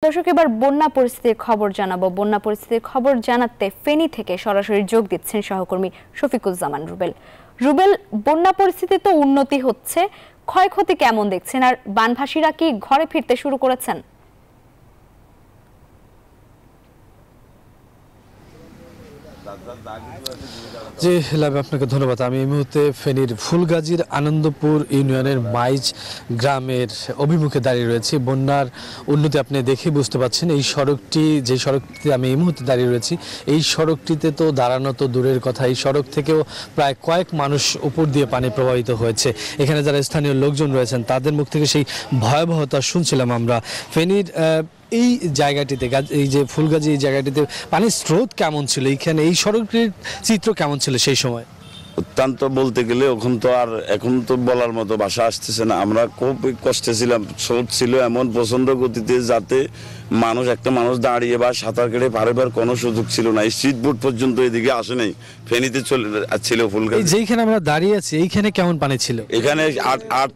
দর্শক এবার বন্যা পরিস্থিতির খবর জানাবো। বন্যা পরিস্থিতির খবর জানাতে ফেনী থেকে সরাসরি যোগ দিচ্ছেন সহকর্মী শফিকুজ্জামান রুবেল। রুবেল, বন্যা পরিস্থিতি তো উন্নতি হচ্ছে, ক্ষয়ক্ষতি কেমন দেখছেন আর বানভাসীরা কি ঘরে ফিরতে শুরু করেছেন? জি লাভে আপনাকে ধন্যবাদ। আমি এই মুহূর্তে ফেনীর ফুলগাজীর আনন্দপুর ইউনিয়নের মাইজ গ্রামের অভিমুখে দাঁড়িয়ে রয়েছি। বন্যার উন্নতি আপনি দেখে বুঝতে পারছেন। এই সড়কটি, যে সড়কটিতে আমি এই মুহূর্তে দাঁড়িয়ে রয়েছি, এই সড়কটিতে তো দাঁড়ানো তো দূরের কথা, এই সড়ক থেকেও প্রায় কয়েক মানুষ উপর দিয়ে পানি প্রবাহিত হয়েছে। এখানে যারা স্থানীয় লোকজন রয়েছেন তাদের মুখ থেকে সেই ভয়াবহতা শুনছিলাম আমরা। ফেনীর এই জায়গাটিতে, এই যে ফুলগাজী, এই জায়গাটিতে পানির স্রোত কেমন ছিল, এইখানে এই সড়কটির চিত্র কেমন ছিল সেই সময়? অত্যন্ত বলতে গেলে এখন তো বলার মতো ভাষা আসতেছে না। আমরা খুব কষ্টে ছিলাম। স্রোত ছিল এমন প্রচন্ড গতিতে, যাতে একটা মানুষ দাঁড়িয়ে বা সাঁতার কেটে পারবার কোনো সুযোগ ছিল না। স্ট্রিট বোট পর্যন্ত এদিকে আসে নাই, ফেনীতে চলে ছিল ফুলগাজী। যেখানে আমরা দাঁড়িয়ে আছি এইখানে কেমন পানি ছিল? এখানে 8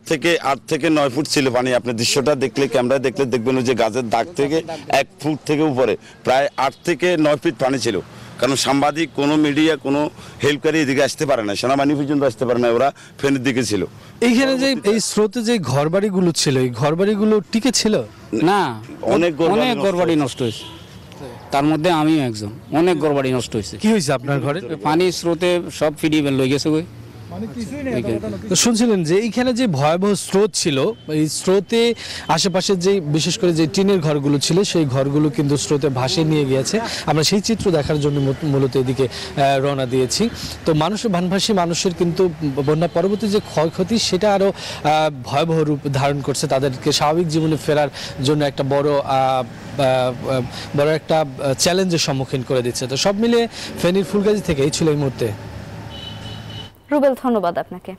থেকে 9 ফুট ছিল পানি। আপনি দৃশ্যটা দেখলে, ক্যামেরায় দেখলে দেখবেন যে গাছের দাগ থেকে 1 ফুট থেকে উপরে প্রায় 8 থেকে 9 ফিট পানি ছিল। কারণ সাংবাদিক, কোনো মিডিয়া, কোনো হেল্পকারী এদিকে আসতে পারে না, সেনাবাহিনী পর্যন্ত আসতে পারে না, ওরা ফেনীর দিকে ছিল। এইখানে যে এই স্রোতে যে ঘরবাড়িগুলো ছিল, এই ঘরবাড়িগুলো টিকে ছিল না? অনেক ঘরবাড়ি নষ্ট হয়েছে, তার মধ্যে আমিও একজন। অনেক ঘরবাড়ি নষ্ট হয়েছে। কি হয়েছে আপনার ঘরে? পানি স্রোতে সব ফিরিয়ে লই গেছে। তো শুনছিলেন যে এইখানে যে ভয়াবহ স্রোত ছিল, এই স্রোতে আশেপাশে যে বিশেষ করে যে টিনের ঘরগুলো ছিল সেই ঘরগুলো কিন্তু স্রোতে ভাসিয়ে নিয়ে গিয়েছে। আমরা সেই চিত্র দেখার জন্য মূলত এদিকে রওনা দিয়েছি। তো বানভাসী মানুষের কিন্তু বন্যা পরবর্তী যে ক্ষয়ক্ষতি সেটা আরও ভয়াবহ রূপ ধারণ করছে। তাদেরকে স্বাভাবিক জীবনে ফেরার জন্য একটা বড় একটা চ্যালেঞ্জের সম্মুখীন করে দিচ্ছে। তো সব মিলিয়ে ফেনীর ফুলগাজী থেকে এই ছিল এই মুহূর্তে। রুবেল, ধন্যবাদ আপনাকে।